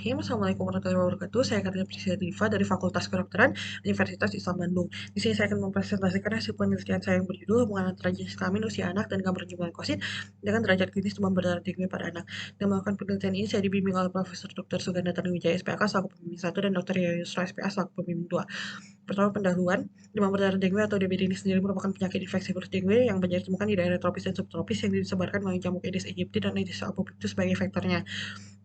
Bismillahirrahmanirrahim. Assalamualaikum warahmatullahi wabarakatuh. Saya Karina Priscilla Diva dari Fakultas Kedokteran Universitas Islam Bandung. Di sini saya akan mempresentasikan hasil penelitian saya yang berjudul hubungan antara jenis kelamin, usia anak, dan gambaran jumlah leukosit dengan derajat klinis demam berdarah tinggi pada anak. Yang melakukan penelitian ini saya dibimbing oleh Profesor Dr. Suganda Tanuwijaya SPK selaku pembimbing 1 dan Dr. Yaya Yusra SPA selaku pembimbing 2. Pertama, pendahuluan. Demam berdarah dengue atau DBD ini sendiri merupakan penyakit infeksi virus dengue yang banyak ditemukan di daerah tropis dan subtropis yang disebarkan melalui jamuk Aedes aegypti dan Aedes albopictus sebagai faktornya.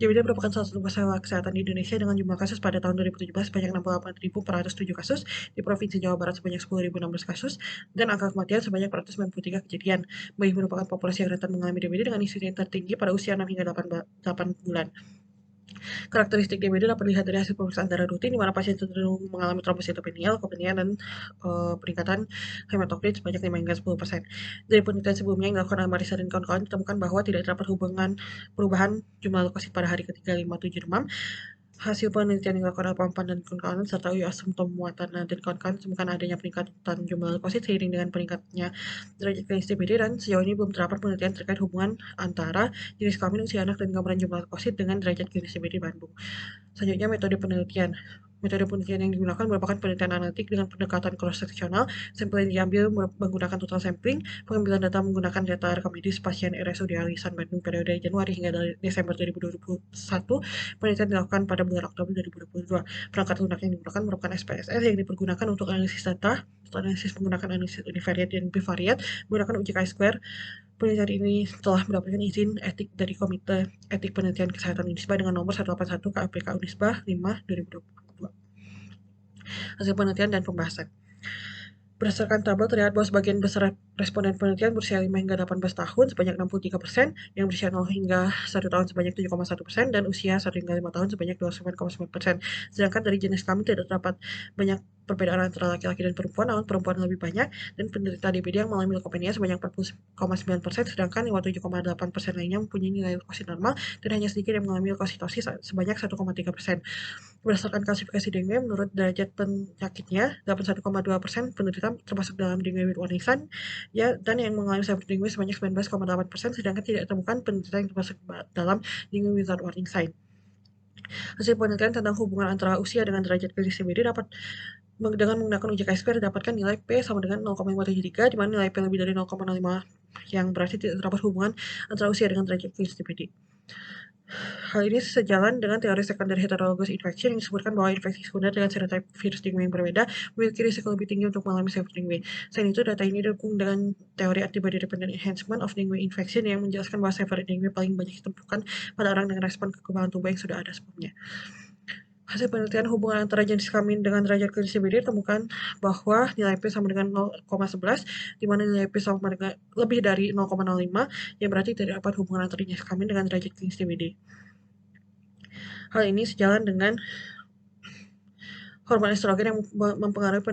DBD merupakan salah satu masalah kesehatan di Indonesia dengan jumlah kasus pada tahun 2017 sebanyak 68.407 kasus, di Provinsi Jawa Barat sebanyak 10.016 kasus, dan angka kematian sebanyak 493 kejadian. Bayi merupakan populasi yang rentan mengalami DBD dengan insiden tertinggi pada usia 6 hingga 8 bulan. Karakteristik DBD dapat dilihat dari hasil pemeriksaan darah rutin, di mana pasien cenderung mengalami trombositopenia, leukopenia, dan peningkatan hematokrit sebanyak 5 hingga 10%. Dari penelitian sebelumnya yang dilakukan oleh Marisa dan kawan-kawan ditemukan bahwa tidak terdapat hubungan perubahan jumlah leukosit pada hari ketiga 5, 7 demam. Hasil penelitian yang dilakukan oleh Pampan dan kawan-kawan serta Uyu Asumtom Muatana dan kawan-kawan ditemukan adanya peningkatan jumlah leukosit seiring dengan peningkatnya derajat klinis DBD, dan sejauh ini belum terdapat penelitian terkait hubungan antara jenis kelamin, usia anak, dan gambaran jumlah leukosit dengan derajat klinis DBD di Bandung. Selanjutnya, metode penelitian. Metode penelitian yang digunakan merupakan penelitian analitik dengan pendekatan cross-seksional. Sampel yang diambil menggunakan total sampling, pengambilan data menggunakan data rekam medis pasien RSUD Alisan Bandung periode Januari hingga Desember 2021. Penelitian dilakukan pada bulan Oktober 2022. Perangkat lunak yang digunakan merupakan SPSS yang dipergunakan untuk analisis data, analisis menggunakan analisis univariat dan bivariat, menggunakan uji chi-square. Penelitian ini telah mendapatkan izin etik dari Komite Etik Penelitian Kesehatan Unisba dengan nomor 181 KAPK Unisba 5 2022. Hasil penelitian dan pembahasan. Berdasarkan tabel terlihat bahwa sebagian besar responden penelitian berusia 5 hingga 18 tahun sebanyak 63%, yang berusia 0 hingga 1 tahun sebanyak 7,1%, dan usia 1 hingga 5 tahun sebanyak 29,9%. Sedangkan dari jenis kelamin tidak terdapat banyak perbedaan antara laki-laki dan perempuan, namun perempuan lebih banyak, dan penderita DBD yang mengalami leukopenia sebanyak 40,9%, sedangkan 57,8% lainnya mempunyai nilai leukosit normal, dan hanya sedikit yang mengalami leukositosis sebanyak 1,3%. Berdasarkan klasifikasi dengue, menurut derajat penyakitnya, 81,2% penderita termasuk dalam dengue with warning sign, ya, dan yang mengalami cyber dengue sebanyak 19,8%, sedangkan tidak ditemukan penderita yang termasuk dalam dengue without warning sign. Hasil penelitian tentang hubungan antara usia dengan derajat klinis DBD dapat dengan menggunakan uji chi-square didapatkan nilai P sama dengan 0,573, di mana nilai P lebih dari 0,05 yang berarti tidak terdapat hubungan antara usia dengan derajat klinis DBD. Hal ini sejalan dengan teori secondary heterologous infection yang disebutkan bahwa infeksi sekunder dengan serotype virus dengue yang berbeda memiliki risiko lebih tinggi untuk mengalami cyber dengue. Selain itu, data ini didukung dengan teori antibody dependent enhancement of dengue infection yang menjelaskan bahwa cyber dengue paling banyak ditemukan pada orang dengan respon kekebalan tubuh yang sudah ada sebelumnya. Hasil penelitian hubungan antara jenis kelamin dengan derajat klinis DBD ditemukan bahwa nilai P sama dengan 0,11, di mana nilai P sama dengan lebih dari 0,05, yang berarti tidak dapat hubungan antara jenis kelamin dengan derajat klinis DBD. Hal ini sejalan dengan hormon estrogen yang mempengaruhi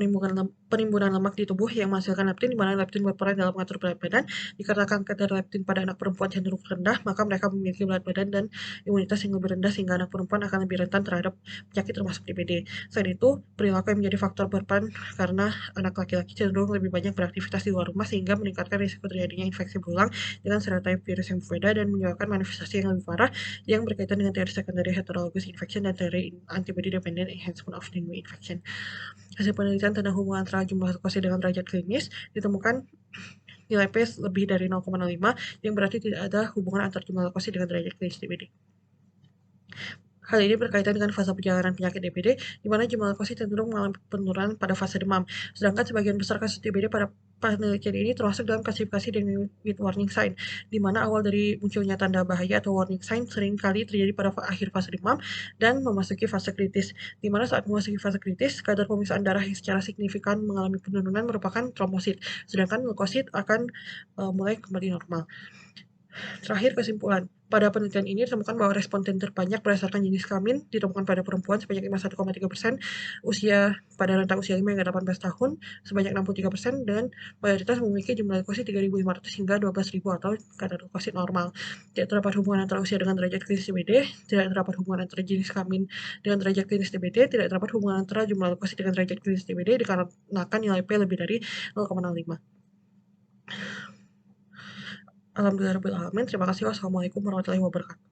penimbunan lemak di tubuh yang menghasilkan leptin, di mana leptin berperan dalam mengatur berat badan. Dikarenakan kadar leptin pada anak perempuan cenderung rendah, maka mereka memiliki berat badan dan imunitas yang lebih rendah, sehingga anak perempuan akan lebih rentan terhadap penyakit termasuk DBD. Selain itu, perilaku yang menjadi faktor berperan karena anak laki-laki cenderung lebih banyak beraktivitas di luar rumah, sehingga meningkatkan risiko terjadinya infeksi berulang dengan serotype virus yang berbeda dan menyebabkan manifestasi yang lebih parah yang berkaitan dengan teori secondary heterologous infection dan teori antibody dependent enhancement of dengue infection. Hasil penelitian tentang hubungan antara jumlah leukosit dengan derajat klinis ditemukan nilai P lebih dari 0,05, yang berarti tidak ada hubungan antara jumlah leukosit dengan derajat klinis DBD. Hal ini berkaitan dengan fase perjalanan penyakit DBD, di mana jumlah leukosit cenderung mengalami penurunan pada fase demam. Sedangkan sebagian besar kasus DBD pada penelitian ini termasuk dalam klasifikasi dengue with warning sign, di mana awal dari munculnya tanda bahaya atau warning sign sering kali terjadi pada akhir fase demam dan memasuki fase kritis, di mana saat memasuki fase kritis, kadar pemeriksaan darah yang secara signifikan mengalami penurunan merupakan trombosit, sedangkan leukosit akan mulai kembali normal. Terakhir, kesimpulan. Pada penelitian ini ditemukan bahwa responden terbanyak berdasarkan jenis kelamin ditemukan pada perempuan sebanyak 51,3%, usia pada rentang usia 5 hingga 18 tahun sebanyak 63%, dan mayoritas memiliki jumlah leukosit 3.500 hingga 12.000 atau kadar leukosit normal. Tidak terdapat hubungan antara usia dengan derajat klinis DBD, tidak terdapat hubungan antara jenis kelamin dengan derajat klinis DBD, tidak terdapat hubungan antara jumlah leukosit dengan derajat klinis DBD dikarenakan nilai P lebih dari 0,05. Alhamdulillahirabbil alamin. Terima kasih. Wassalamualaikum warahmatullahi wabarakatuh.